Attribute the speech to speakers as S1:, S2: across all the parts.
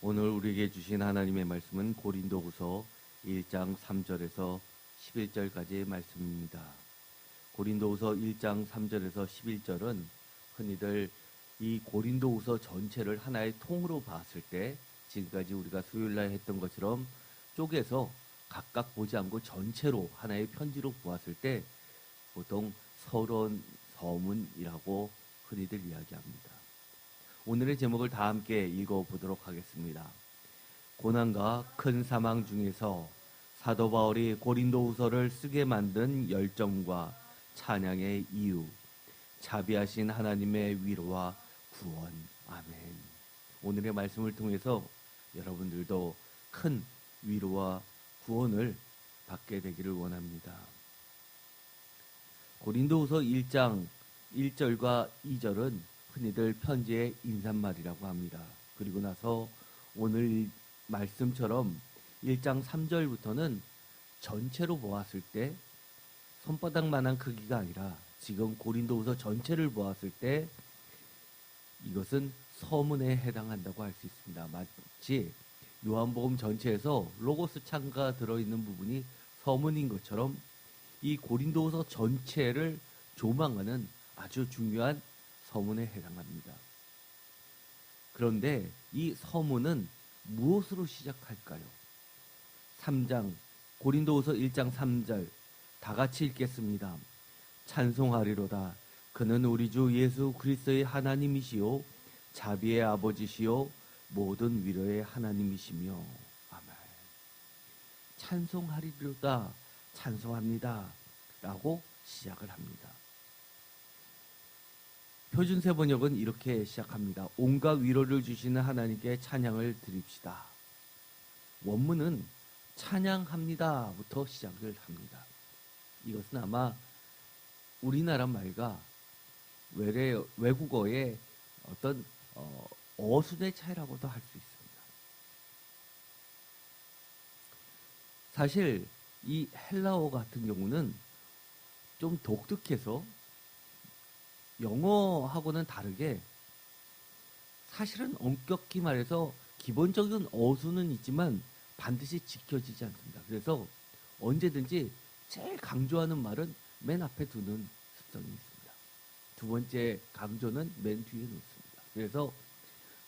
S1: 오늘 우리에게 주신 하나님의 말씀은 고린도후서 1장 3절에서 11절까지의 말씀입니다. 고린도후서 1장 3절에서 11절은 흔히들 이 고린도후서 전체를 하나의 통으로 봤을 때 지금까지 우리가 수요일날 했던 것처럼 쪼개서 각각 보지 않고 전체로 하나의 편지로 보았을 때 보통 서론, 서문이라고 흔히들 이야기합니다. 오늘의 제목을 다 함께 읽어보도록 하겠습니다. 고난과 큰 사망 중에서 사도 바울이 고린도후서를 쓰게 만든 열정과 찬양의 이유, 자비하신 하나님의 위로와 구원. 아멘. 오늘의 말씀을 통해서 여러분들도 큰 위로와 구원을 받게 되기를 원합니다. 고린도후서 1장 1절과 2절은 흔히들 편지의 인사말이라고 합니다. 그리고 나서 오늘 말씀처럼 1장 3절부터는 전체로 보았을 때 손바닥만한 크기가 아니라 지금 고린도후서 전체를 보았을 때 이것은 서문에 해당한다고 할 수 있습니다. 마치 요한복음 전체에서 로고스 창가 들어있는 부분이 서문인 것처럼 이 고린도후서 전체를 조망하는 아주 중요한 서문에 해당합니다. 그런데 이 서문은 무엇으로 시작할까요? 3장 고린도후서 1장 3절 다 같이 읽겠습니다. 찬송하리로다. 그는 우리 주 예수 그리스도의 하나님이시요 자비의 아버지시요 모든 위로의 하나님이시며. 아멘. 찬송하리로다. 찬송합니다. 라고 시작을 합니다. 표준세 번역은 이렇게 시작합니다. 온갖 위로를 주시는 하나님께 찬양을 드립시다. 원문은 찬양합니다부터 시작을 합니다. 이것은 아마 우리나라 말과 외국어의 어떤 어순의 차이라고도 할 수 있습니다. 사실 이 헬라어 같은 경우는 좀 독특해서 영어하고는 다르게 사실은 엄격히 말해서 기본적인 어수는 있지만 반드시 지켜지지 않습니다. 그래서 언제든지 제일 강조하는 말은 맨 앞에 두는 습성이 있습니다. 두 번째 강조는 맨 뒤에 놓습니다. 그래서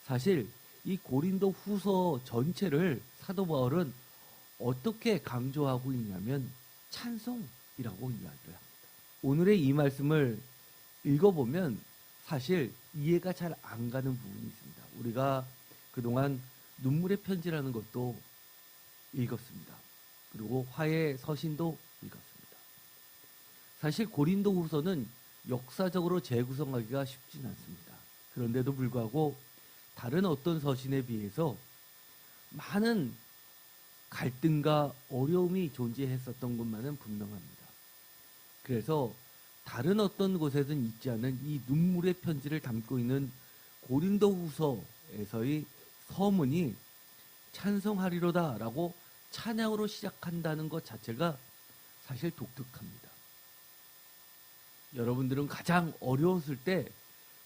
S1: 사실 이 고린도 후서 전체를 사도 바울은 어떻게 강조하고 있냐면 찬송이라고 이야기를 합니다. 오늘의 이 말씀을 읽어보면 사실 이해가 잘 안 가는 부분이 있습니다. 우리가 그동안 눈물의 편지라는 것도 읽었습니다. 그리고 화해 서신도 읽었습니다. 사실 고린도 후서는 역사적으로 재구성하기가 쉽진 않습니다. 그런데도 불구하고 다른 어떤 서신에 비해서 많은 갈등과 어려움이 존재했었던 것만은 분명합니다. 그래서 다른 어떤 곳에서는 있지 않은 이 눈물의 편지를 담고 있는 고린도후서에서의 서문이 찬송하리로다 라고 찬양으로 시작한다는 것 자체가 사실 독특합니다. 여러분들은 가장 어려웠을 때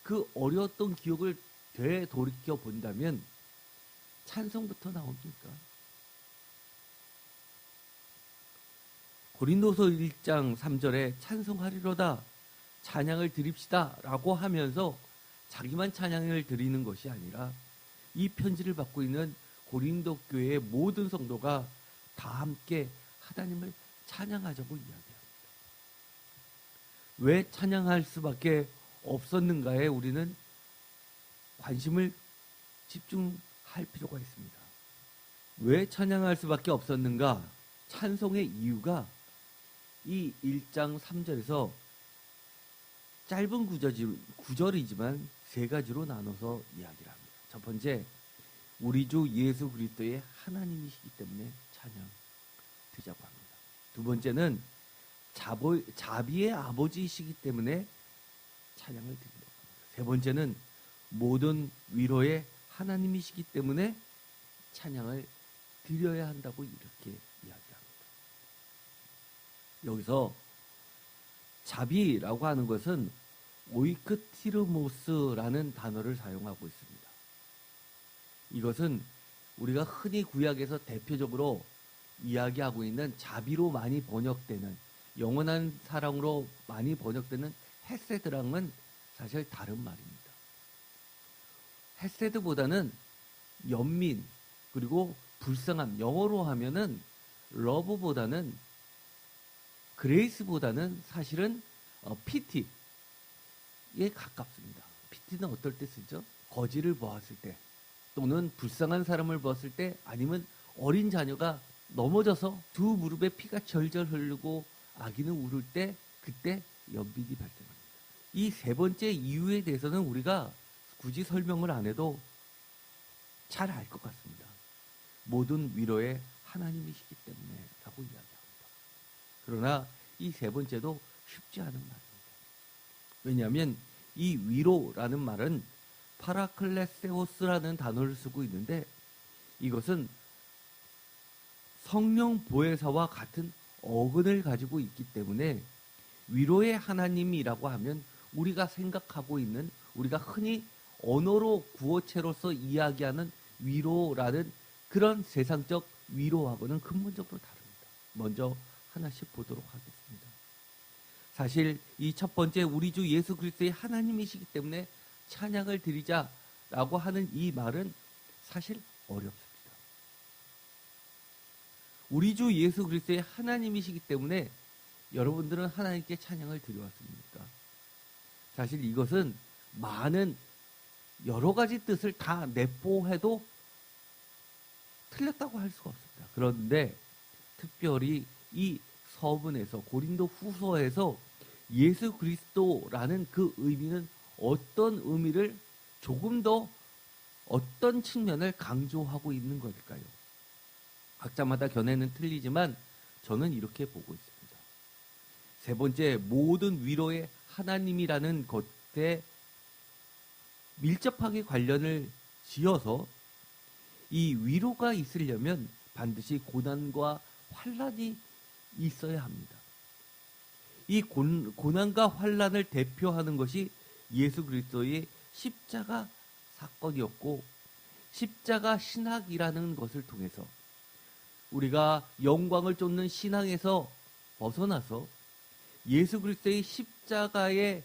S1: 그 어려웠던 기억을 되돌이켜 본다면 찬송부터 나옵니까? 고린도서 1장 3절에 찬송하리로다 찬양을 드립시다 라고 하면서 자기만 찬양을 드리는 것이 아니라 이 편지를 받고 있는 고린도 교회의 모든 성도가 다 함께 하나님을 찬양하자고 이야기합니다. 왜 찬양할 수밖에 없었는가에 우리는 관심을 집중할 필요가 있습니다. 왜 찬양할 수밖에 없었는가? 찬송의 이유가 이 1장 3절에서 짧은 구절이지만 세 가지로 나눠서 이야기를 합니다. 첫 번째, 우리 주 예수 그리스도의 하나님이시기 때문에 찬양 드리자고 합니다. 두 번째는 자비의 아버지이시기 때문에 찬양을 드린다고 합니다. 세 번째는 모든 위로의 하나님이시기 때문에 찬양을 드려야 한다고 이렇게 이야기합니다. 여기서 자비라고 하는 것은 오이크티르모스라는 단어를 사용하고 있습니다. 이것은 우리가 흔히 구약에서 대표적으로 이야기하고 있는 자비로 많이 번역되는 영원한 사랑으로 많이 번역되는 헤세드랑은 사실 다른 말입니다. 헤세드보다는 연민 그리고 불쌍함, 영어로 하면은 러브보다는 그레이스보다는 사실은 피티에 가깝습니다. 피티는 어떨 때 쓰죠? 거지를 보았을 때 또는 불쌍한 사람을 보았을 때 아니면 어린 자녀가 넘어져서 두 무릎에 피가 절절 흐르고 아기는 울을 때 그때 연민이 발생합니다. 이 세 번째 이유에 대해서는 우리가 굳이 설명을 안 해도 잘 알 것 같습니다. 모든 위로의 하나님이시기 때문에 라고 이야기합니다. 그러나 이 세 번째도 쉽지 않은 말입니다. 왜냐하면 이 위로라는 말은 파라클레세오스라는 단어를 쓰고 있는데 이것은 성령 보혜사와 같은 어근을 가지고 있기 때문에 위로의 하나님이라고 하면 우리가 생각하고 있는 우리가 흔히 언어로 구어체로서 이야기하는 위로라는 그런 세상적 위로하고는 근본적으로 다릅니다. 먼저 하나씩 보도록 하겠습니다. 사실 이 첫 번째 우리 주 예수 그리스도의 하나님이시기 때문에 찬양을 드리자라고 하는 이 말은 사실 어렵습니다. 우리 주 예수 그리스도의 하나님이시기 때문에 여러분들은 하나님께 찬양을 드려왔습니까? 사실 이것은 많은 여러 가지 뜻을 다 내포해도 틀렸다고 할 수가 없습니다. 그런데 특별히 이 서문에서 고린도 후서에서 예수 그리스도라는 그 의미는 어떤 의미를 조금 더 어떤 측면을 강조하고 있는 걸까요? 각자마다 견해는 틀리지만 저는 이렇게 보고 있습니다. 세 번째, 모든 위로의 하나님이라는 것에 밀접하게 관련을 지어서 이 위로가 있으려면 반드시 고난과 환난이 있어야 합니다. 이 고난과 환난을 대표하는 것이 예수 그리스도의 십자가 사건이었고 십자가 신학이라는 것을 통해서 우리가 영광을 쫓는 신앙에서 벗어나서 예수 그리스도의 십자가에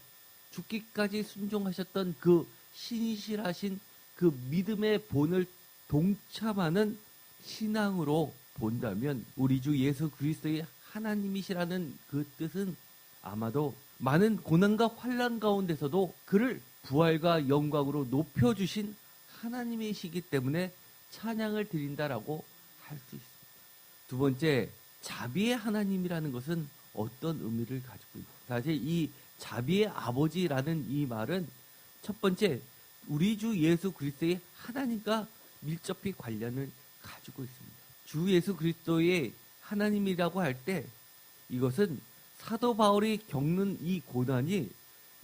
S1: 죽기까지 순종하셨던 그 신실하신 그 믿음의 본을 동참하는 신앙으로 본다면 우리 주 예수 그리스도의 하나님이시라는 그 뜻은 아마도 많은 고난과 환난 가운데서도 그를 부활과 영광으로 높여주신 하나님이시기 때문에 찬양을 드린다라고 할 수 있습니다. 두 번째, 자비의 하나님이라는 것은 어떤 의미를 가지고 있습니다. 사실 이 자비의 아버지라는 이 말은 첫 번째, 우리 주 예수 그리스도의 하나님과 밀접히 관련을 가지고 있습니다. 주 예수 그리스도의 하나님이라고 할 때 이것은 사도 바울이 겪는 이 고난이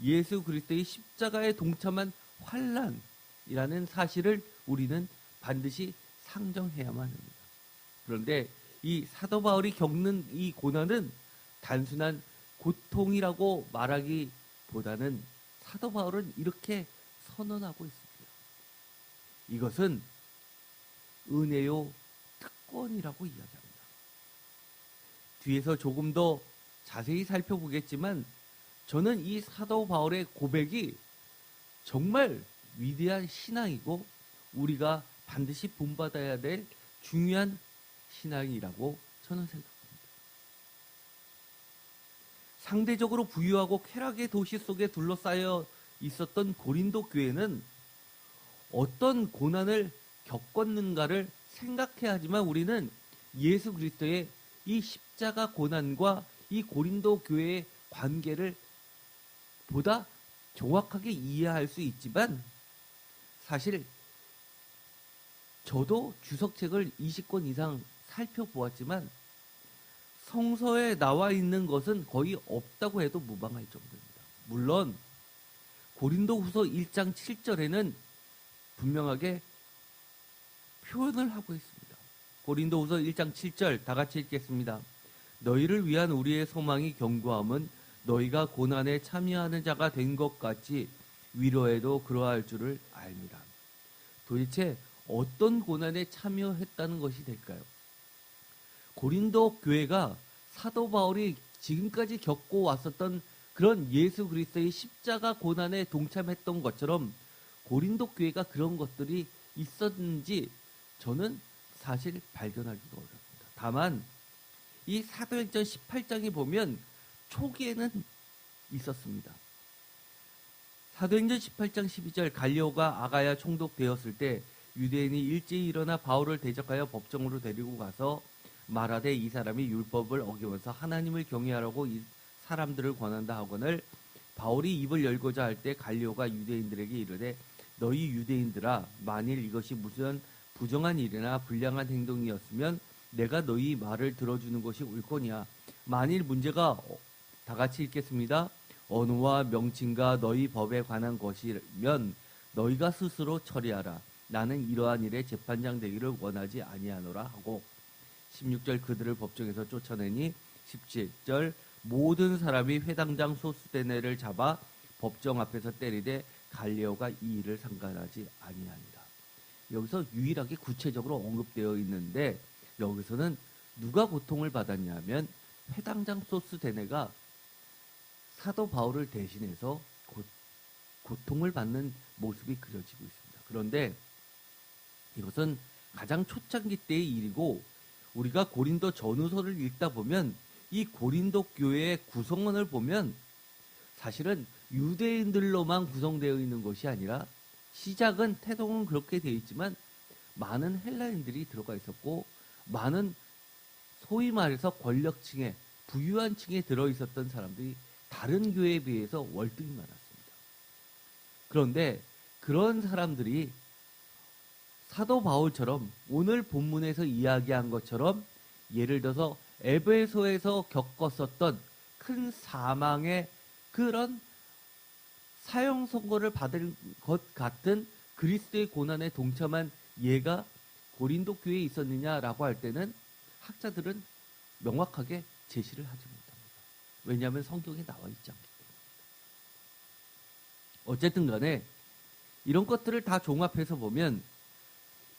S1: 예수 그리스도의 십자가에 동참한 환난이라는 사실을 우리는 반드시 상정해야만 합니다. 그런데 이 사도 바울이 겪는 이 고난은 단순한 고통이라고 말하기보다는 사도 바울은 이렇게 선언하고 있습니다. 이것은 은혜요 특권이라고 이야기합니다. 뒤에서 조금 더 자세히 살펴보겠지만 저는 이 사도 바울의 고백이 정말 위대한 신앙이고 우리가 반드시 본받아야 될 중요한 신앙이라고 저는 생각합니다. 상대적으로 부유하고 쾌락의 도시 속에 둘러싸여 있었던 고린도 교회는 어떤 고난을 겪었는가를 생각해야 하지만 우리는 예수 그리스도의 이 십자가 고난과 이 고린도 교회의 관계를 보다 정확하게 이해할 수 있지만 사실 저도 주석책을 20권 이상 살펴보았지만 성서에 나와 있는 것은 거의 없다고 해도 무방할 정도입니다. 물론 고린도후서 1장 7절에는 분명하게 표현을 하고 있습니다. 고린도후서 1장 7절 다 같이 읽겠습니다. 너희를 위한 우리의 소망이 견고함은 너희가 고난에 참여하는 자가 된 것 같이 위로에도 그러할 줄을 알미라. 도대체 어떤 고난에 참여했다는 것이 될까요? 고린도 교회가 사도 바울이 지금까지 겪고 왔었던 그런 예수 그리스도의 십자가 고난에 동참했던 것처럼 고린도 교회가 그런 것들이 있었는지 저는 사실 발견하기가 어렵습니다. 다만 이 사도행전 18장에 보면 초기에는 있었습니다. 사도행전 18장 12절 갈리오가 아가야 총독되었을 때 유대인이 일제히 일어나 바울을 대적하여 법정으로 데리고 가서 말하되 이 사람이 율법을 어기면서 하나님을 경외하라고 이 사람들을 권한다 하거늘 바울이 입을 열고자 할 때 갈리오가 유대인들에게 이르되 너희 유대인들아 만일 이것이 무슨 부정한 일이나 불량한 행동이었으면 내가 너희 말을 들어주는 것이 옳거니와 만일 문제가 다 같이 읽겠습니다. 언어와 명칭과 너희 법에 관한 것이면 너희가 스스로 처리하라. 나는 이러한 일에 재판장 되기를 원하지 아니하노라 하고 16절 그들을 법정에서 쫓아내니 17절 모든 사람이 회당장 소수대네를 잡아 법정 앞에서 때리되 갈리오가 이 일을 상관하지 아니하니라. 여기서 유일하게 구체적으로 언급되어 있는데 여기서는 누가 고통을 받았냐면 회당장 소수대네가 사도 바울을 대신해서 고통을 받는 모습이 그려지고 있습니다. 그런데 이것은 가장 초창기 때의 일이고 우리가 고린도 전후서를 읽다 보면 이 고린도 교회의 구성원을 보면 사실은 유대인들로만 구성되어 있는 것이 아니라 시작은 태동은 그렇게 되어 있지만 많은 헬라인들이 들어가 있었고 많은 소위 말해서 권력층에 부유한 층에 들어있었던 사람들이 다른 교회에 비해서 월등히 많았습니다. 그런데 그런 사람들이 사도 바울처럼 오늘 본문에서 이야기한 것처럼 예를 들어서 에베소에서 겪었었던 큰 사망의 그런 사형 선고를 받을 것 같은 그리스도의 고난에 동참한 예가 고린도 교회에 있었느냐라고 할 때는 학자들은 명확하게 제시를 하지 못합니다. 왜냐하면 성경에 나와 있지 않기 때문입니다. 어쨌든 간에 이런 것들을 다 종합해서 보면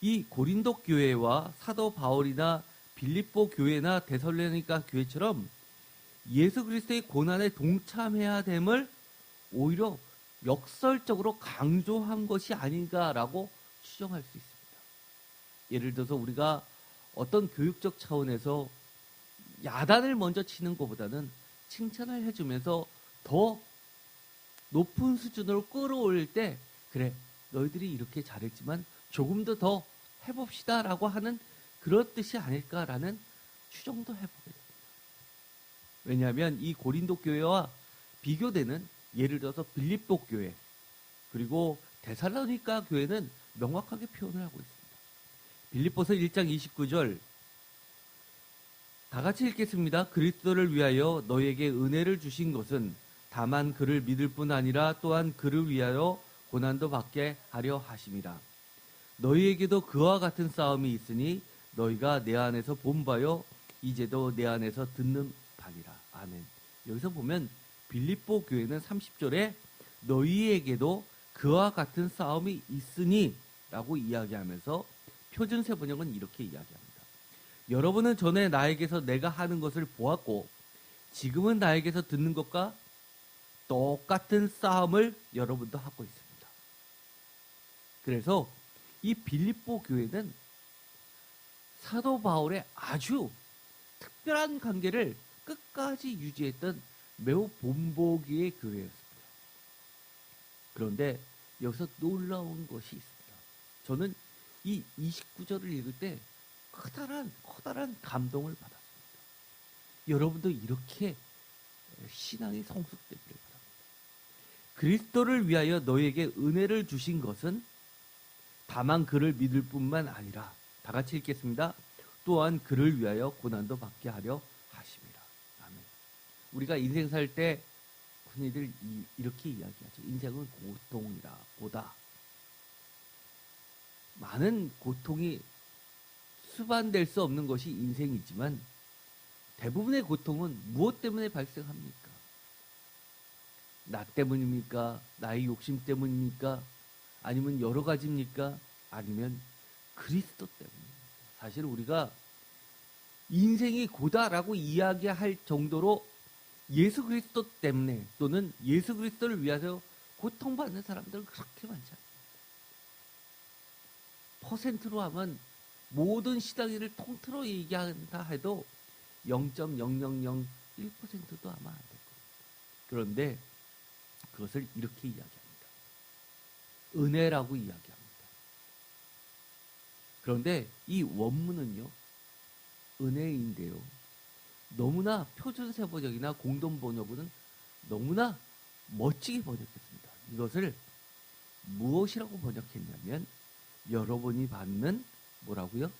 S1: 이 고린도 교회와 사도 바울이나 빌립보 교회나 데살로니가 교회처럼 예수 그리스도의 고난에 동참해야 됨을 오히려 역설적으로 강조한 것이 아닌가라고 추정할 수 있습니다. 예를 들어서 우리가 어떤 교육적 차원에서 야단을 먼저 치는 것보다는 칭찬을 해주면서 더 높은 수준으로 끌어올릴 때 그래 너희들이 이렇게 잘했지만 조금 더 해봅시다 라고 하는 그런 뜻이 아닐까라는 추정도 해보게 됩니다. 왜냐하면 이 고린도 교회와 비교되는 예를 들어서 빌립보 교회 그리고 데살로니가 교회는 명확하게 표현을 하고 있습니다. 빌립보서 1장 29절 다 같이 읽겠습니다. 그리스도를 위하여 너에게 은혜를 주신 것은 다만 그를 믿을 뿐 아니라 또한 그를 위하여 고난도 받게 하려 하심이라. 너희에게도 그와 같은 싸움이 있으니 너희가 내 안에서 본 바요 이제도 내 안에서 듣는 바니라. 아멘. 여기서 보면 빌립보 교회는 30절에 너희에게도 그와 같은 싸움이 있으니 라고 이야기하면서 표준세 번역은 이렇게 이야기합니다. 여러분은 전에 나에게서 내가 하는 것을 보았고 지금은 나에게서 듣는 것과 똑같은 싸움을 여러분도 하고 있습니다. 그래서 이 빌립보 교회는 사도 바울의 아주 특별한 관계를 끝까지 유지했던 매우 본보기의 교회였습니다. 그런데 여기서 놀라운 것이 있습니다. 저는 이 29절을 읽을 때 커다란 감동을 받았습니다. 여러분도 이렇게 신앙이 성숙되기를 바랍니다. 그리스도를 위하여 너에게 은혜를 주신 것은 다만 그를 믿을 뿐만 아니라 다 같이 읽겠습니다. 또한 그를 위하여 고난도 받게 하려 하심이라. 아멘. 우리가 인생 살 때 흔히들 이렇게 이야기하죠. 인생은 고통이라 고다. 많은 고통이 수반될 수 없는 것이 인생이지만 대부분의 고통은 무엇 때문에 발생합니까? 나 때문입니까? 나의 욕심 때문입니까? 아니면 여러 가지입니까? 아니면 그리스도 때문에. 사실 우리가 인생이 고다라고 이야기할 정도로 예수 그리스도 때문에 또는 예수 그리스도를 위해서 고통받는 사람들은 그렇게 많지 않습니다. 퍼센트로 하면 모든 시당위를 통틀어 얘기한다 해도 0.0001%도 아마 안 될 겁니다. 그런데 그것을 이렇게 이야기합니다. 은혜라고 이야기합니다. 그런데 이 원문은요, 은혜인데요. 너무나 표준세 번역이나 공동 번역은 너무나 멋지게 번역했습니다. 이것을 무엇이라고 번역했냐면 여러분이 받는 뭐라고요?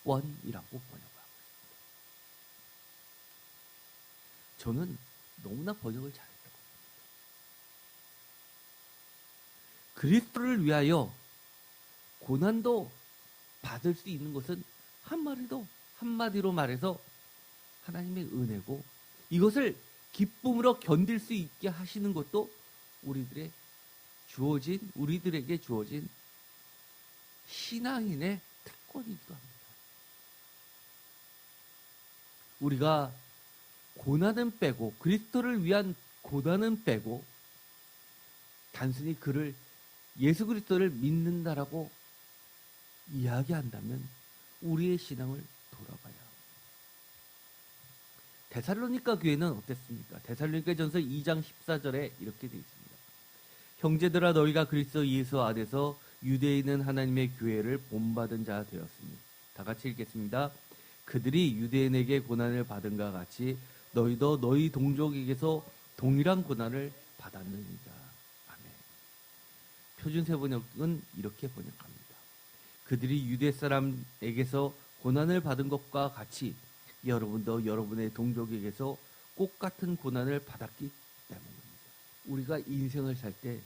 S1: 특권이라고 번역하고 있습니다. 저는 너무나 번역을 잘했다고 봅니다. 그리스도를 위하여 고난도 받을 수 있는 것은 한마디로 말해서 하나님의 은혜고, 이것을 기쁨으로 견딜 수 있게 하시는 것도 우리들에게 주어진 신앙인의 특권이기도 합니다. 우리가 고난은 빼고, 그리스도를 위한 고난은 빼고 단순히 예수 그리스도를 믿는다라고 이야기한다면 우리의 신앙을 돌아봐야 합니다. 데살로니가 교회는 어땠습니까? 데살로니가전서 2장 14절에 이렇게 되어 있습니다. 형제들아, 너희가 그리스도 예수 안에서 유대에 있는 하나님의 교회를 본받은 자 되었으니. 다 같이 읽겠습니다. 그들이 유대인에게 고난을 받은 것 같이 너희도 너희 동족에게서 동일한 고난을 받았느니라. 아멘. 표준세 번역은 이렇게 번역합니다. 그들이 유대 사람에게서 고난을 받은 것과 같이 여러분도 여러분의 동족에게서 똑같은 고난을 받았기 때문입니다. 우리가 인생을 살 때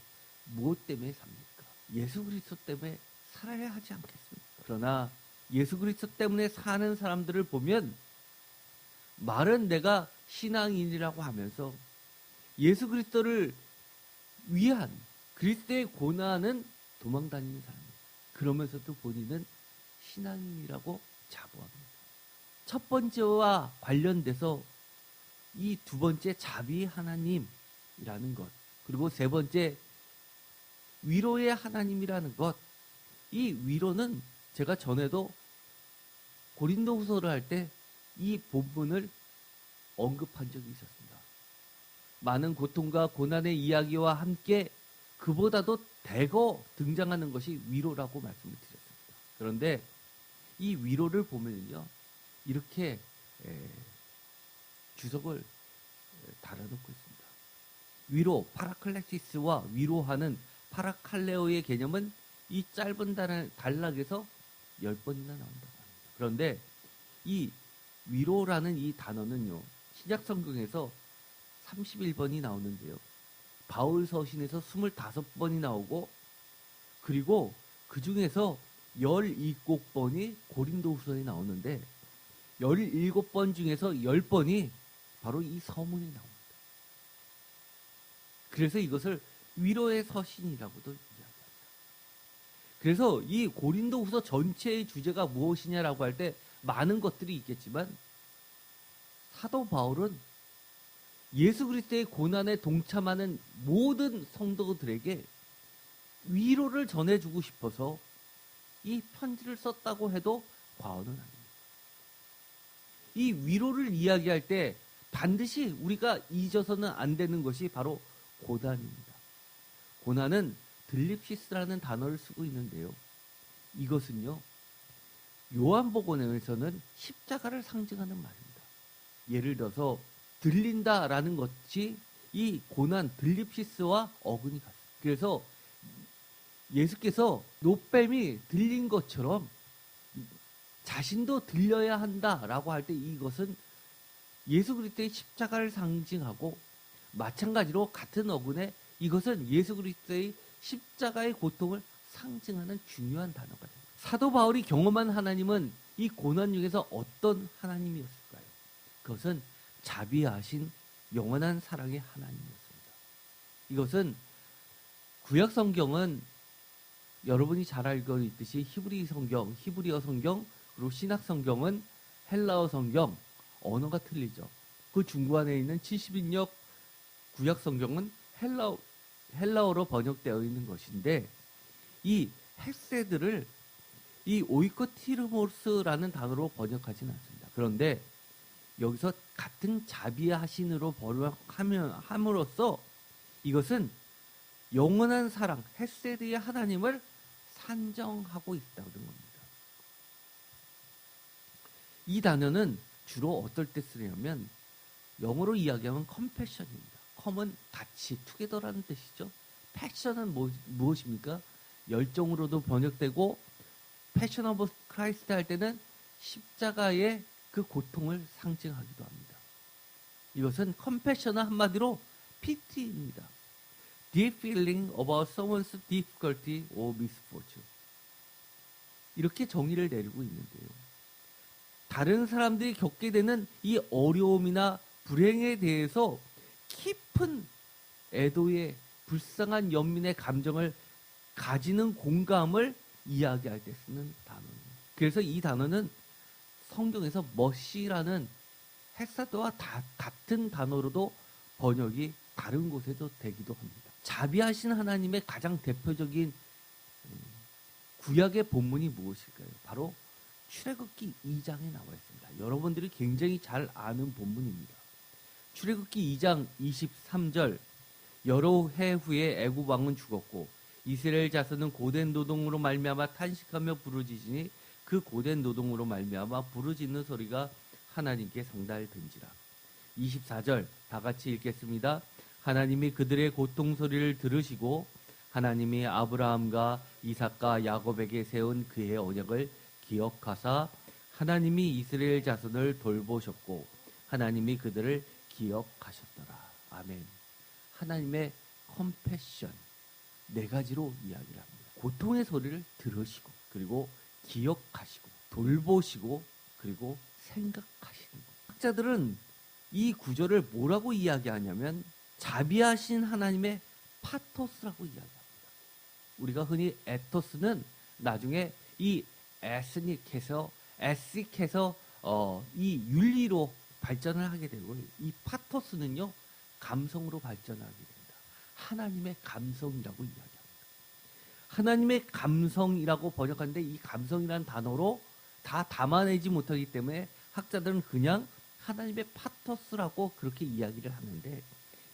S1: 무엇 때문에 삽니까? 예수 그리스도 때문에 살아야 하지 않겠습니까? 그러나 예수 그리스도 때문에 사는 사람들을 보면 말은 내가 신앙인이라고 하면서 예수 그리스도를 위한 그리스도의 고난은 도망다니는 사람입니다. 그러면서도 본인은 신앙인이라고 자부합니다. 첫 번째와 관련돼서 이 두 번째 자비 하나님이라는 것, 그리고 세 번째 위로의 하나님이라는 것, 이 위로는 제가 전에도 고린도후서를 할 때 이 본문을 언급한 적이 있었습니다. 많은 고통과 고난의 이야기와 함께 그보다도 대거 등장하는 것이 위로라고 말씀을 드렸습니다. 그런데 이 위로를 보면요, 이렇게 주석을 달아놓고 있습니다. 위로, 파라클레시스와 위로하는 파라칼레오의 개념은 이 짧은 단락에서 10번이나 나온다고 합니다. 그런데 이 위로라는 이 단어는요, 신약 성경에서 31번이 나오는데요, 바울 서신에서 25번이 나오고, 그리고 그 중에서 17번이 고린도후서에 나오는데 17번 중에서 10번이 바로 이 서문에 나옵니다. 그래서 이것을 위로의 서신이라고도 이야기합니다. 그래서 이 고린도후서 전체의 주제가 무엇이냐라고 할 때 많은 것들이 있겠지만, 사도 바울은 예수 그리스도의 고난에 동참하는 모든 성도들에게 위로를 전해주고 싶어서 이 편지를 썼다고 해도 과언은 아닙니다. 이 위로를 이야기할 때 반드시 우리가 잊어서는 안 되는 것이 바로 고난입니다. 고난은 들립시스라는 단어를 쓰고 있는데요, 이것은요, 요한복음에서는 십자가를 상징하는 말입니다. 예를 들어서 들린다라는 것이 이 고난 들립시스와 어근이 같습니다. 그래서 예수께서 노뱀이 들린 것처럼 자신도 들려야 한다라고 할 때 이것은 예수 그리스도의 십자가를 상징하고, 마찬가지로 같은 어근에 이것은 예수 그리스도의 십자가의 고통을 상징하는 중요한 단어가 됩니다. 사도 바울이 경험한 하나님은 이 고난 중에서 어떤 하나님이었을까요? 그것은 자비하신 영원한 사랑의 하나님이었습니다. 이것은 구약 성경은 여러분이 잘 알고 있듯이 히브리 성경, 히브리어 성경, 그리고 신약 성경은 헬라어 성경, 언어가 틀리죠. 그 중구 안에 있는 70인역 구약 성경은 헬라어로 번역되어 있는 것인데, 이 헤세드를 이 오이코티르모스라는 단어로 번역하지는 않습니다. 그런데 여기서 같은 자비하신으로 번역함으로써 이것은 영원한 사랑, 헤세드의 하나님을 산정하고 있다는 겁니다. 이 단어는 주로 어떨 때 쓰냐면 영어로 이야기하면 컴패션입니다. 컴은 같이, 투게더라는 뜻이죠. 패션은 무엇입니까? 열정으로도 번역되고, 패션 오브 크라이스트 할 때는 십자가의 그 고통을 상징하기도 합니다. 이것은 컴패션은 한마디로 피티입니다. Deep feeling about someone's difficulty or misfortune. 이렇게 정의를 내리고 있는데요. 다른 사람들이 겪게 되는 이 어려움이나 불행에 대해서 깊은 애도의 불쌍한 연민의 감정을 가지는 공감을 이야기할 때 쓰는 단어입니다. 그래서 이 단어는 성경에서 머시라는 헤사드와 같은 단어로도 번역이 다른 곳에도 되기도 합니다. 자비하신 하나님의 가장 대표적인 구약의 본문이 무엇일까요? 바로 출애굽기 2장에 나와 있습니다. 여러분들이 굉장히 잘 아는 본문입니다. 출애굽기 2장 23절, 여러 해 후에 애굽 왕은 죽었고 이스라엘 자손은 고된 노동으로 말미암아 탄식하며 부르짖으니 그 고된 노동으로 말미암아 부르짖는 소리가 하나님께 상달된지라. 24절 다 같이 읽겠습니다. 하나님이 그들의 고통 소리를 들으시고 하나님이 아브라함과 이삭과 야곱에게 세운 그의 언약을 기억하사 하나님이 이스라엘 자손을 돌보셨고 하나님이 그들을 기억하셨더라. 아멘. 하나님의 컴패션 네 가지로 이야기를 합니다. 고통의 소리를 들으시고, 그리고 기억하시고, 돌보시고, 그리고 생각하시는 것. 학자들은 이 구절을 뭐라고 이야기하냐면 자비하신 하나님의 파토스라고 이야기합니다. 우리가 흔히 에토스는 나중에 이 에스닉해서 이 윤리로 발전을 하게 되고, 이 파토스는요 감성으로 발전하게 됩니다. 하나님의 감성이라고 이야기합니다. 하나님의 감성이라고 번역하는데 이 감성이라는 단어로 다 담아내지 못하기 때문에 학자들은 그냥 하나님의 파토스라고 그렇게 이야기를 하는데,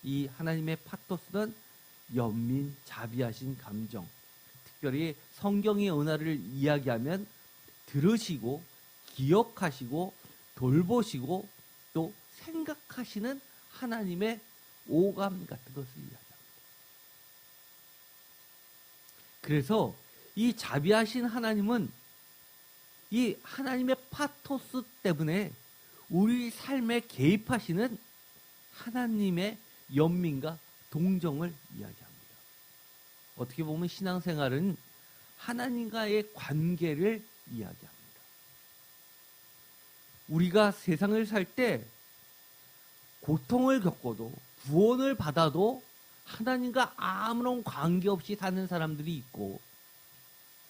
S1: 이 하나님의 파토스는 연민, 자비하신 감정, 특별히 성경의 은혜를 이야기하면 들으시고 기억하시고 돌보시고 또 생각하시는 하나님의 오감 같은 것을 이야기합니다. 그래서 이 자비하신 하나님은 이 하나님의 파토스 때문에 우리 삶에 개입하시는 하나님의 연민과 동정을 이야기합니다. 어떻게 보면 신앙생활은 하나님과의 관계를 이야기합니다. 우리가 세상을 살 때 고통을 겪어도 구원을 받아도 하나님과 아무런 관계없이 사는 사람들이 있고,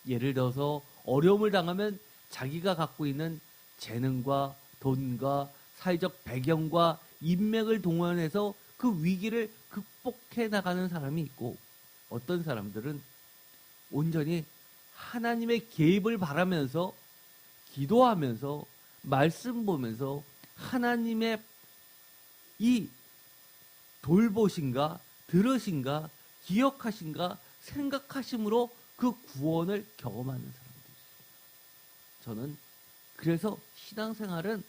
S1: 예를 들어서 어려움을 당하면 자기가 갖고 있는 재능과 돈과 사회적 배경과 인맥을 동원해서 그 위기를 극복해 나가는 사람이 있고, 어떤 사람들은 온전히 하나님의 개입을 바라면서 기도하면서 말씀 보면서 하나님의 이 돌보신가 들으신가 기억하신가 생각하심으로 그 구원을 경험하는 사람들이 있습니다. 저는 그래서 신앙생활은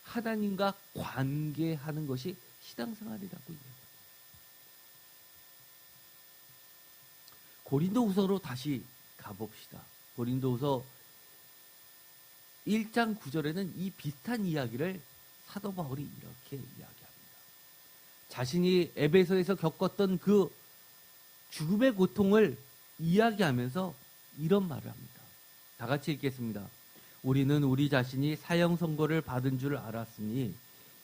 S1: 하나님과 관계하는 것이 신앙생활이라고 이야기합니다. 고린도후서로 다시 가봅시다. 고린도후서 1장 9절에는 이 비슷한 이야기를 사도 바울이 이렇게 이야기합니다. 자신이 에베소에서 겪었던 그 죽음의 고통을 이야기하면서 이런 말을 합니다. 다 같이 읽겠습니다. 우리는 우리 자신이 사형 선고를 받은 줄 알았으니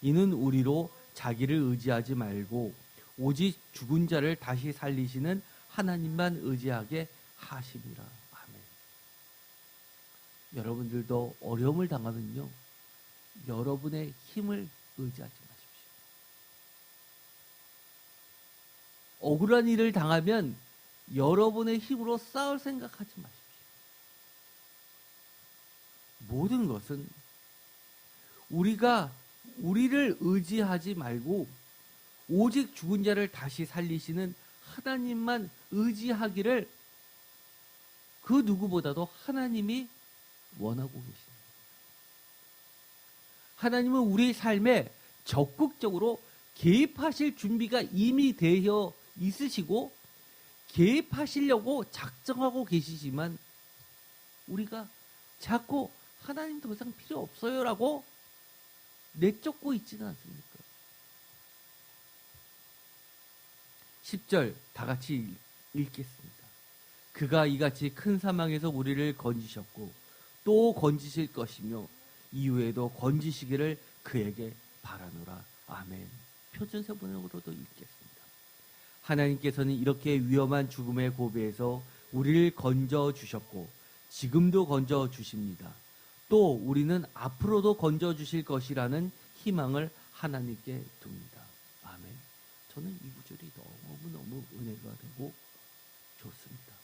S1: 이는 우리로 자기를 의지하지 말고 오직 죽은 자를 다시 살리시는 하나님만 의지하게 하심이라. 아멘. 여러분들도 어려움을 당하면요, 여러분의 힘을 의지하지 마십시오. 억울한 일을 당하면 여러분의 힘으로 싸울 생각하지 마십시오. 모든 것은 우리를 의지하지 말고 오직 죽은 자를 다시 살리시는 하나님만 의지하기를 그 누구보다도 하나님이 원하고 계십니다. 하나님은 우리 삶에 적극적으로 개입하실 준비가 이미 되어 있으시고 개입하시려고 작정하고 계시지만 우리가 자꾸 하나님 더 이상 필요 없어요라고 내쫓고 있지는 않습니까? 10절 다 같이 읽겠습니다. 그가 이같이 큰 사망에서 우리를 건지셨고 또 건지실 것이며 이후에도 건지시기를 그에게 바라노라. 아멘. 표준세번역으로도 읽겠습니다. 하나님께서는 이렇게 위험한 죽음의 고비에서 우리를 건져주셨고 지금도 건져주십니다. 또 우리는 앞으로도 건져주실 것이라는 희망을 하나님께 둡니다. 아멘. 저는 이 구절이 너무너무 은혜가 되고 좋습니다.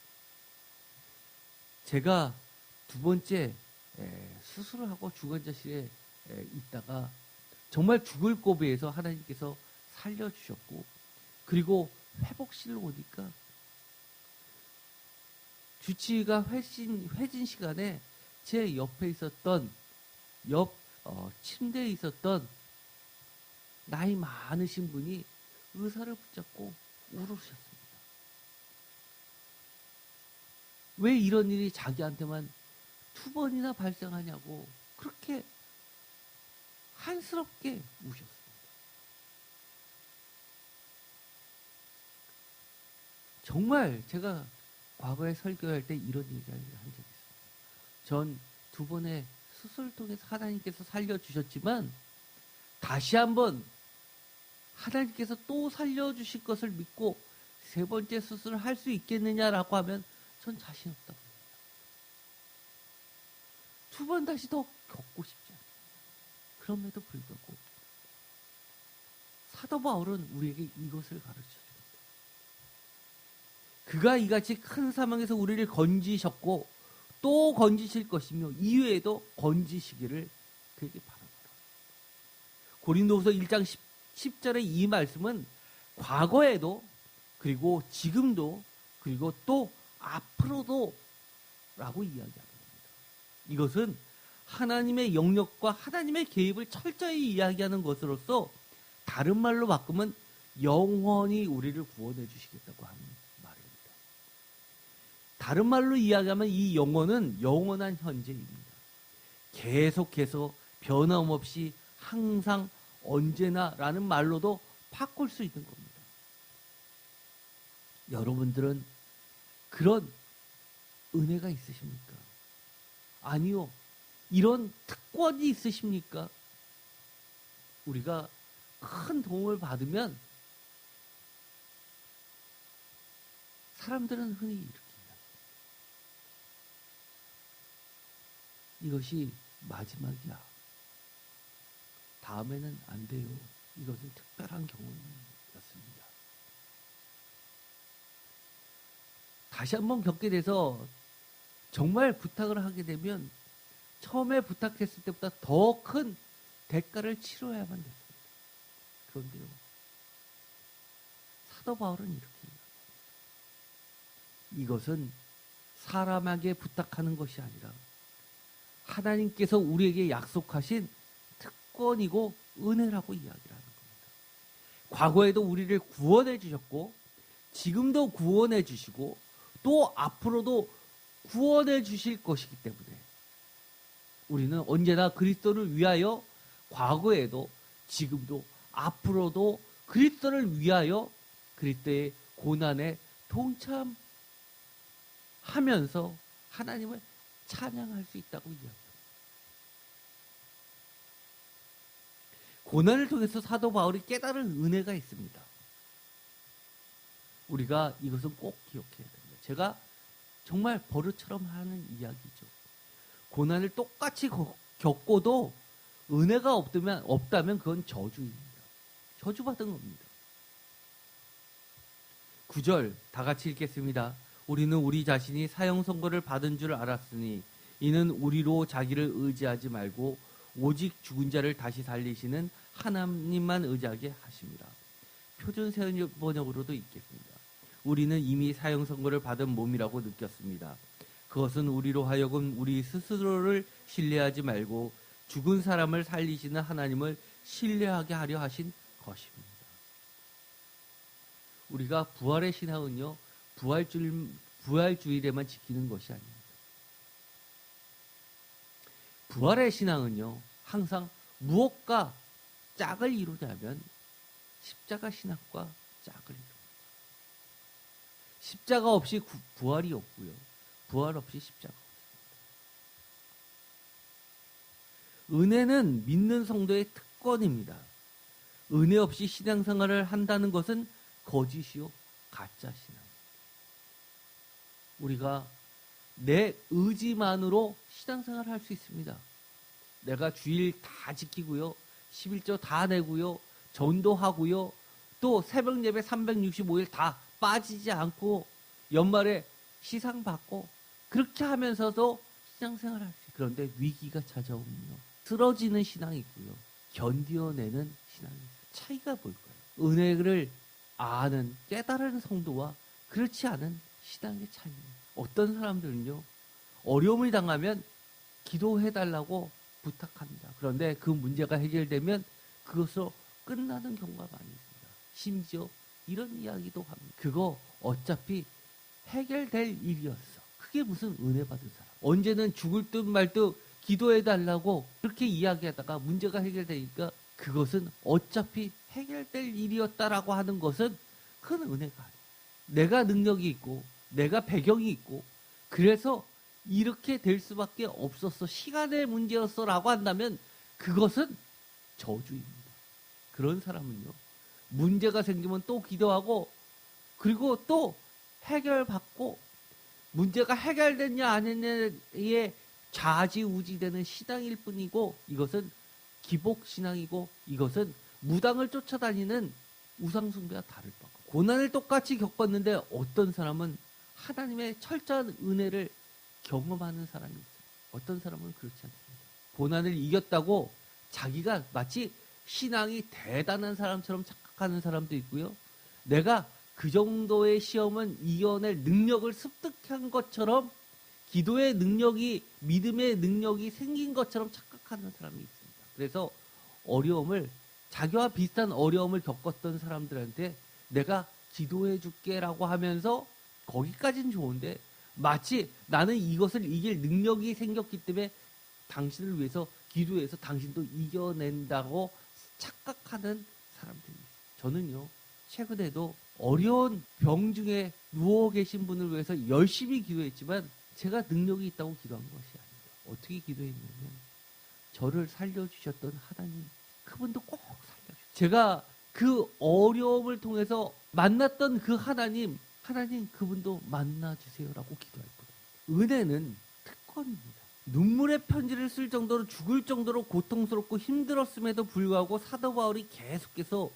S1: 제가 두 번째 수술을 하고 중환자실에 있다가 정말 죽을 고비에서 하나님께서 살려주셨고 그리고 회복실로 오니까 주치의가 회진 시간에 제 옆에 있었던 침대에 있었던 나이 많으신 분이 의사를 붙잡고 울으셨습니다. 왜 이런 일이 자기한테만 2번이나 발생하냐고 그렇게 한스럽게 우셨습니다. 정말 제가 과거에 설교할 때 이런 얘기를 한 적이 있습니다. 전 2번의 수술을 통해서 하나님께서 살려주셨지만 다시 한번 하나님께서 또 살려주실 것을 믿고 3번째 수술을 할 수 있겠느냐라고 하면 전 자신 없다고 합니다. 2번 다시 더 겪고 싶지 않습니다. 그럼에도 불구하고 사도 바울은 우리에게 이것을 가르쳐줍니다. 그가 이같이 큰 사망에서 우리를 건지셨고 또 건지실 것이며 이후에도 건지시기를 그에게 바라노라. 고린도후서 1장 10절의 이 말씀은 과거에도 그리고 지금도 그리고 또 앞으로도 라고 이야기하는 겁니다. 이것은 하나님의 영역과 하나님의 개입을 철저히 이야기하는 것으로서 다른 말로 바꾸면 영원히 우리를 구원해 주시겠다고 하는 말입니다. 다른 말로 이야기하면 이 영원은 영원한 현재입니다. 계속해서 변함없이 항상 언제나라는 말로도 바꿀 수 있는 겁니다. 여러분들은 그런 은혜가 있으십니까? 아니요. 이런 특권이 있으십니까? 우리가 큰 도움을 받으면 사람들은 흔히 이렇게 이야기합니다. 이것이 마지막이야. 다음에는 안 돼요. 이것은 특별한 경험이었습니다. 다시 한번 겪게 돼서 정말 부탁을 하게 되면 처음에 부탁했을 때보다 더 큰 대가를 치러야만 됐습니다. 그런데요, 사도 바울은 이렇게 이야기합니다. 이것은 사람에게 부탁하는 것이 아니라 하나님께서 우리에게 약속하신 특권이고 은혜라고 이야기를 하는 겁니다. 과거에도 우리를 구원해 주셨고 지금도 구원해 주시고 또 앞으로도 구원해 주실 것이기 때문에 우리는 언제나 그리스도를 위하여 과거에도 지금도 앞으로도 그리스도를 위하여 그리스도의 고난에 동참하면서 하나님을 찬양할 수 있다고 이야기합니다. 고난을 통해서 사도 바울이 깨달은 은혜가 있습니다. 우리가 이것은 꼭 기억해야 됩니다. 제가 정말 버릇처럼 하는 이야기죠. 고난을 똑같이 겪고도 은혜가 없다면 그건 저주입니다. 저주받은 겁니다. 9절 다 같이 읽겠습니다. 우리는 우리 자신이 사형 선고를 받은 줄 알았으니 이는 우리로 자기를 의지하지 말고 오직 죽은 자를 다시 살리시는 하나님만 의지하게 하십니다. 표준 세운 번역으로도 읽겠습니다. 우리는 이미 사형 선고를 받은 몸이라고 느꼈습니다. 그것은 우리로 하여금 우리 스스로를 신뢰하지 말고 죽은 사람을 살리시는 하나님을 신뢰하게 하려 하신 것입니다. 우리가 부활의 신앙은요, 부활주일에만 지키는 것이 아닙니다. 부활의 신앙은요, 항상 무엇과 짝을 이루냐면 십자가 신학과 짝을 이룹니다. 십자가 없이 부활이 없고요. 부활 없이 십자가 없습니다. 은혜는 믿는 성도의 특권입니다. 은혜 없이 신앙생활을 한다는 것은 거짓이요, 가짜 신앙. 우리가 내 의지만으로 신앙생활을 할 수 있습니다. 내가 주일 다 지키고요, 11조 다 내고요, 전도하고요, 또 새벽 예배 365일 다 빠지지 않고 연말에 시상 받고 그렇게 하면서도 신앙생활을 할 수 있어요. 그런데 위기가 찾아오면요, 쓰러지는 신앙이 있고요, 견디어내는 신앙이 있어요. 차이가 뭘까요? 은혜를 아는, 깨달은 성도와 그렇지 않은 신앙의 차이입니다. 어떤 사람들은요, 어려움을 당하면 기도해달라고 부탁합니다. 그런데 그 문제가 해결되면 그것으로 끝나는 경우가 많이 있습니다. 심지어 이런 이야기도 합니다. 그거 어차피 해결될 일이었어. 그게 무슨 은혜 받은 사람. 언제는 죽을 듯 말 듯 기도해달라고 그렇게 이야기하다가 문제가 해결되니까 그것은 어차피 해결될 일이었다라고 하는 것은 큰 은혜가 아니에요. 내가 능력이 있고 내가 배경이 있고 그래서 이렇게 될 수밖에 없었어, 시간의 문제였어 라고 한다면 그것은 저주입니다. 그런 사람은요, 문제가 생기면 또 기도하고 그리고 또 해결받고 문제가 해결됐냐 안 했냐에 좌지우지되는 신앙일 뿐이고 이것은 기복신앙이고 이것은 무당을 쫓아다니는 우상숭배와 다를 바 없고, 고난을 똑같이 겪었는데 어떤 사람은 하나님의 철저한 은혜를 경험하는 사람이 있어요. 어떤 사람은 그렇지 않습니다. 고난을 이겼다고 자기가 마치 신앙이 대단한 사람처럼 착각하는 사람도 있고요, 내가 그 정도의 시험은 이겨낼 능력을 습득한 것처럼 기도의 능력이, 믿음의 능력이 생긴 것처럼 착각하는 사람이 있습니다. 그래서 자기와 비슷한 어려움을 겪었던 사람들한테 내가 기도해 줄게라고 하면서 거기까지는 좋은데 마치 나는 이것을 이길 능력이 생겼기 때문에 당신을 위해서 기도해서 당신도 이겨낸다고 착각하는 사람들이 있어요. 저는요, 최근에도 어려운 병 중에 누워 계신 분을 위해서 열심히 기도했지만 제가 능력이 있다고 기도한 것이 아닙니다. 어떻게 기도했냐면 저를 살려주셨던 하나님, 그분도 꼭 살려주세요. 제가 그 어려움을 통해서 만났던 그 하나님 그분도 만나주세요라고 기도했거든요. 은혜는 특권입니다. 눈물의 편지를 쓸 정도로 죽을 정도로 고통스럽고 힘들었음에도 불구하고 사도 바울이 계속해서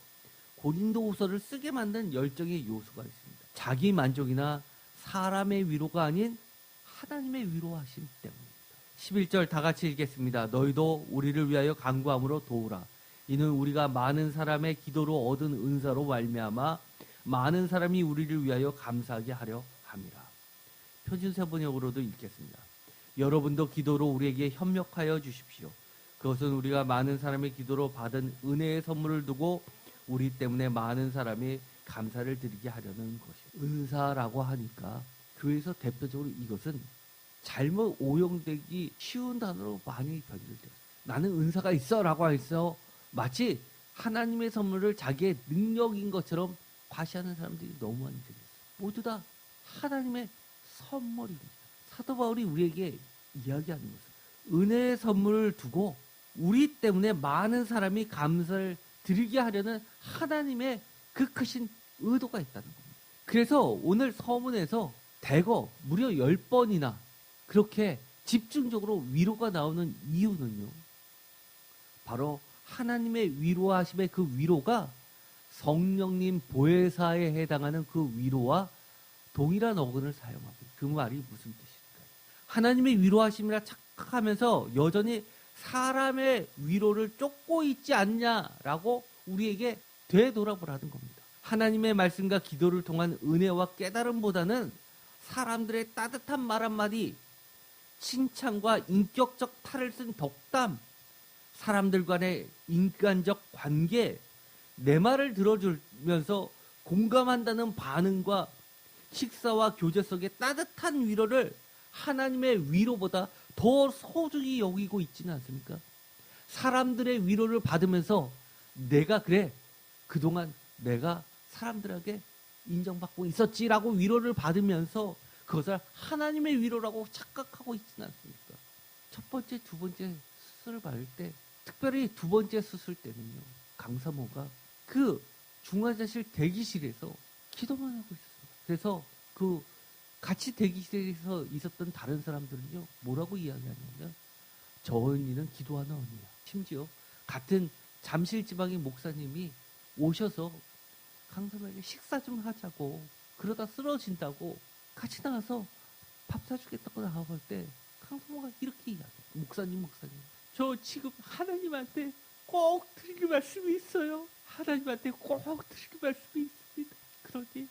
S1: 고린도후서를 쓰게 만든 열정의 요소가 있습니다. 자기 만족이나 사람의 위로가 아닌 하나님의 위로하심 때문입니다. 11절 다 같이 읽겠습니다. 너희도 우리를 위하여 간구함으로 도우라. 이는 우리가 많은 사람의 기도로 얻은 은사로 말미암아 많은 사람이 우리를 위하여 감사하게 하려 함이라. 표준세 번역으로도 읽겠습니다. 여러분도 기도로 우리에게 협력하여 주십시오. 그것은 우리가 많은 사람의 기도로 받은 은혜의 선물을 두고 우리 때문에 많은 사람이 감사를 드리게 하려는 것이에요. 은사라고 하니까 교회에서 대표적으로 이것은 잘못 오용되기 쉬운 단어로 많이 변질돼요. 나는 은사가 있어 라고 해서 마치 하나님의 선물을 자기의 능력인 것처럼 과시하는 사람들이 너무 많이 들렸어요. 모두 다 하나님의 선물입니다. 사도 바울이 우리에게 이야기하는 것은 은혜의 선물을 두고 우리 때문에 많은 사람이 감사를 드리게 하려는 하나님의 그 크신 의도가 있다는 겁니다. 그래서 오늘 서문에서 대거 무려 10번이나 그렇게 집중적으로 위로가 나오는 이유는요. 바로 하나님의 위로하심의 그 위로가 성령님 보혜사에 해당하는 그 위로와 동일한 어근을 사용하고, 그 말이 무슨 뜻일까요? 하나님의 위로하심이라 착각하면서 여전히 사람의 위로를 쫓고 있지 않냐라고 우리에게 되돌아보라는 겁니다. 하나님의 말씀과 기도를 통한 은혜와 깨달음보다는 사람들의 따뜻한 말 한마디, 칭찬과 인격적 탈을 쓴 덕담, 사람들 간의 인간적 관계, 내 말을 들어주면서 공감한다는 반응과 식사와 교제 속의 따뜻한 위로를 하나님의 위로보다 더 소중히 여기고 있지는 않습니까? 사람들의 위로를 받으면서 내가 그래, 그동안 내가 사람들에게 인정받고 있었지라고 위로를 받으면서 그것을 하나님의 위로라고 착각하고 있지는 않습니까? 첫 번째, 두 번째 수술을 받을 때, 특별히 두 번째 수술 때는요, 강사모가 그 중환자실 대기실에서 기도만 하고 있습니다. 그래서 그 같이 대기실에서 있었던 다른 사람들은요, 뭐라고 이야기하냐면, 저 언니는 기도하는 언니야. 심지어 같은 잠실 지방의 목사님이 오셔서 강사모에게 식사 좀 하자고, 그러다 쓰러진다고 같이 나와서 밥 사주겠다고 나와볼 때 강사모가 이렇게 이야기해요. 목사님, 저 지금 하나님한테 꼭 드릴 말씀이 있어요. 하나님한테 꼭 드릴 말씀이 있습니다. 그러니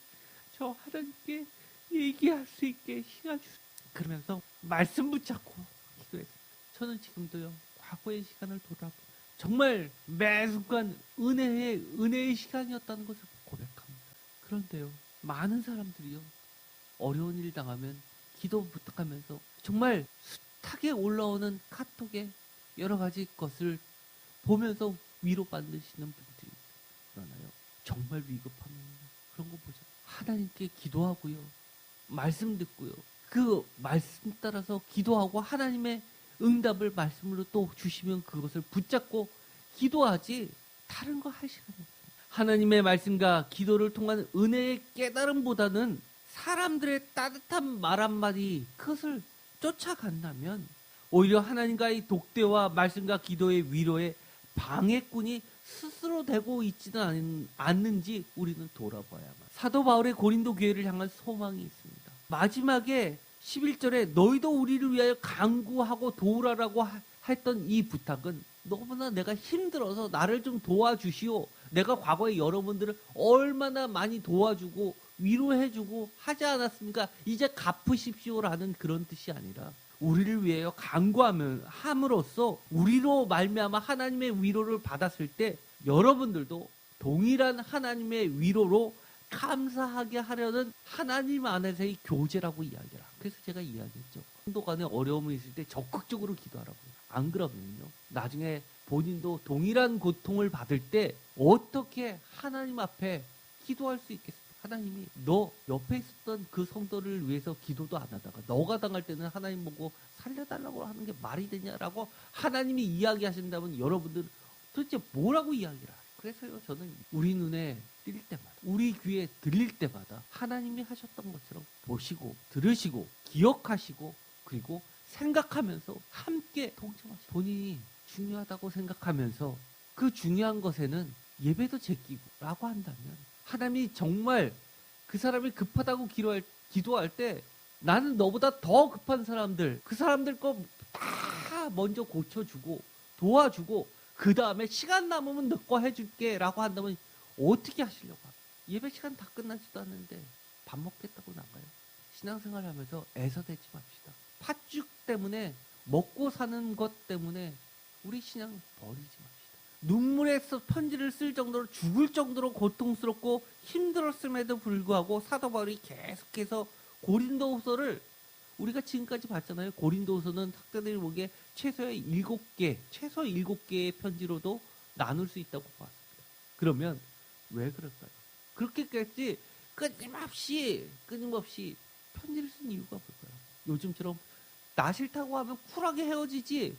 S1: 저 하나님께 얘기할 수 있게 시간 주세요. 그러면서 말씀 붙잡고 기도했어요. 저는 지금도요, 과거의 시간을 돌아보고 정말 매 순간 은혜의 시간이었다는 것을 고백합니다. 그런데요, 많은 사람들이요, 어려운 일 당하면 기도 부탁하면서 정말 숱하게 올라오는 카톡에 여러 가지 것을 보면서 위로받으시는 분들이 있잖아요. 정말 위급하면 그런 거 보죠. 하나님께 기도하고요, 말씀 듣고요, 그 말씀 따라서 기도하고 하나님의 응답을 말씀으로 또 주시면 그것을 붙잡고 기도하지 다른 거 할 시간이 없어요. 하나님의 말씀과 기도를 통한 은혜의 깨달음보다는 사람들의 따뜻한 말 한마디, 그것을 쫓아간다면 오히려 하나님과의 독대와 말씀과 기도의 위로에 방해꾼이 스스로 되고 있지는 않는지 우리는 돌아봐야만. 사도 바울의 고린도 교회를 향한 소망이 있습니다. 마지막에 11절에 너희도 우리를 위하여 간구하고 도우라라고 했던 이 부탁은 너무나 내가 힘들어서 나를 좀 도와주시오. 내가 과거에 여러분들을 얼마나 많이 도와주고 위로해주고 하지 않았습니까? 이제 갚으십시오라는 그런 뜻이 아니라 우리를 위하여 간구함으로써 우리로 말미암아 하나님의 위로를 받았을 때 여러분들도 동일한 하나님의 위로로 감사하게 하려는 하나님 안에서의 교제라고 이야기해라. 그래서 제가 이야기했죠. 성도 간에 어려움이 있을 때 적극적으로 기도하라고요. 안 그러면요, 나중에 본인도 동일한 고통을 받을 때 어떻게 하나님 앞에 기도할 수 있겠습니까? 하나님이 너 옆에 있었던 그 성도를 위해서 기도도 안 하다가 너가 당할 때는 하나님 보고 살려달라고 하는 게 말이 되냐라고 하나님이 이야기하신다면 여러분들은 도대체 뭐라고 이야기를 해요? 그래서요, 저는 우리 눈에 띌 때마다, 우리 귀에 들릴 때마다 하나님이 하셨던 것처럼 보시고 들으시고 기억하시고 그리고 생각하면서 함께 동참하시고, 본인이 중요하다고 생각하면서 그 중요한 것에는 예배도 제끼고라고 한다면 하나님이 정말 그 사람이 급하다고 기도할 때 나는 너보다 더 급한 사람들, 그 사람들 거 다 먼저 고쳐주고 도와주고 그 다음에 시간 남으면 너 거 해줄게 라고 한다면 어떻게 하시려고 합니까? 예배 시간 다 끝나지도 않는데 밥 먹겠다고 나가요? 신앙생활 하면서 애서대지 맙시다. 팥죽 때문에, 먹고 사는 것 때문에 우리 신앙 버리지 맙시다. 눈물에서 편지를 쓸 정도로, 죽을 정도로 고통스럽고 힘들었음에도 불구하고 사도 바울이 계속해서 고린도후서를, 우리가 지금까지 봤잖아요. 고린도후서는 학자들이 보기에 최소 7개의 편지로도 나눌 수 있다고 봤습니다. 그러면 왜 그럴까요? 그렇게까지 끊임없이 편지를 쓴 이유가 뭘까요? 요즘처럼 나 싫다고 하면 쿨하게 헤어지지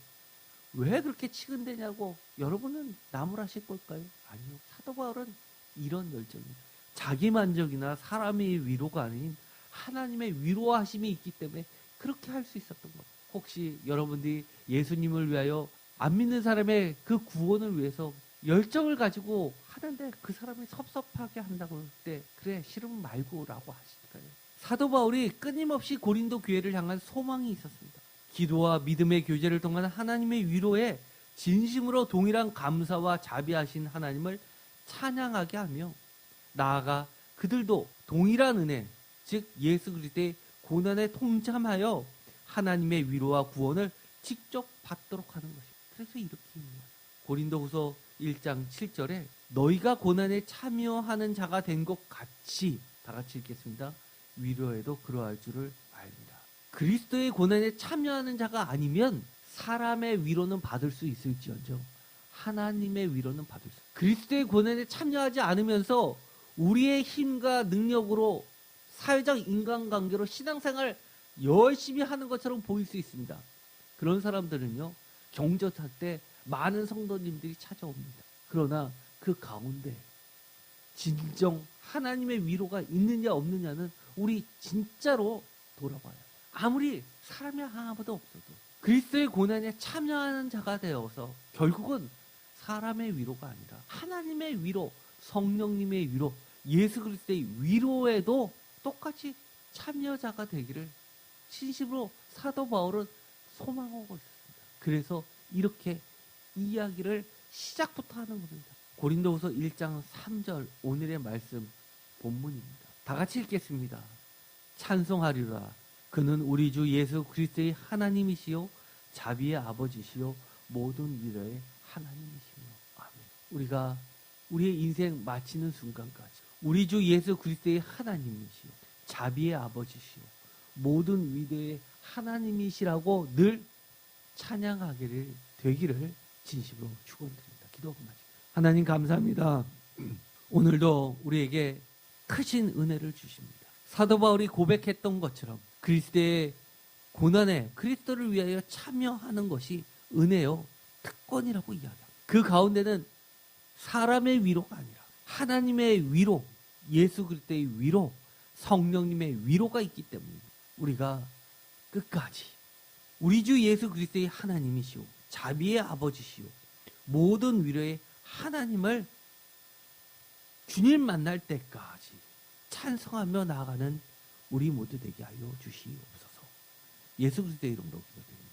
S1: 왜 그렇게 치근대냐고 여러분은 나무라실 걸까요? 아니요. 사도 바울은 이런 열정입니다. 자기 만족이나 사람의 위로가 아닌 하나님의 위로하심이 있기 때문에 그렇게 할 수 있었던 겁니다. 혹시 여러분들이 예수님을 위하여 안 믿는 사람의 그 구원을 위해서 열정을 가지고 하는데 그 사람이 섭섭하게 한다고 할 때 그래 싫으면 말고라고 하시니까요. 사도 바울이 끊임없이 고린도 교회를 향한 소망이 있었습니다. 기도와 믿음의 교제를 통한 하나님의 위로에 진심으로 동일한 감사와 자비하신 하나님을 찬양하게 하며 나아가 그들도 동일한 은혜, 즉 예수 그리스도의 고난에 동참하여 하나님의 위로와 구원을 직접 받도록 하는 것입니다. 그래서 이렇게 고린도후서 1장 7절에 너희가 고난에 참여하는 자가 된 것 같이 다 같이 읽겠습니다. 위로에도 그러할 줄을 알리라. 그리스도의 고난에 참여하는 자가 아니면 사람의 위로는 받을 수 있을지언정 하나님의 위로는 받을 수. 그리스도의 고난에 참여하지 않으면서 우리의 힘과 능력으로 사회적 인간관계로 신앙생활 열심히 하는 것처럼 보일 수 있습니다. 그런 사람들은요 경전할 때 많은 성도님들이 찾아옵니다. 그러나 그 가운데 진정 하나님의 위로가 있느냐 없느냐는 우리 진짜로 돌아봐요. 아무리 사람이 아무도 없어도 그리스도의 고난에 참여하는 자가 되어서 결국은 사람의 위로가 아니라 하나님의 위로, 성령님의 위로, 예수 그리스도의 위로에도 똑같이 참여자가 되기를 진심으로 사도 바울은 소망하고 있습니다. 그래서 이렇게 이야기를 시작부터 하는 겁니다. 고린도후서 1장 3절 오늘의 말씀 본문입니다. 다 같이 읽겠습니다. 찬송하리라. 그는 우리 주 예수 그리스도의 하나님이시요 자비의 아버지시요 모든 위로의 하나님이시며 아멘. 우리가 우리의 인생 마치는 순간까지 우리 주 예수 그리스도의 하나님이시요 자비의 아버지시요 모든 위로의 하나님이시라고 늘 찬양하기를 되기를 진심으로 축원드립니다. 기도하고 마치겠습니다. 하나님 감사합니다. 오늘도 우리에게 크신 은혜를 주십니다. 사도 바울이 고백했던 것처럼 그리스도의 고난에 그리스도를 위하여 참여하는 것이 은혜요 특권이라고 이야기합니다. 그 가운데는 사람의 위로가 아니라 하나님의 위로, 예수 그리스도의 위로, 성령님의 위로가 있기 때문에 우리가 끝까지 우리 주 예수 그리스도의 하나님이시오 자비의 아버지시오 모든 위로의 하나님을 주님 만날 때까지 찬송하며 나아가는 우리 모두 되게 하여 주시옵소서. 예수 그리스도의 이름으로 기도드립니다.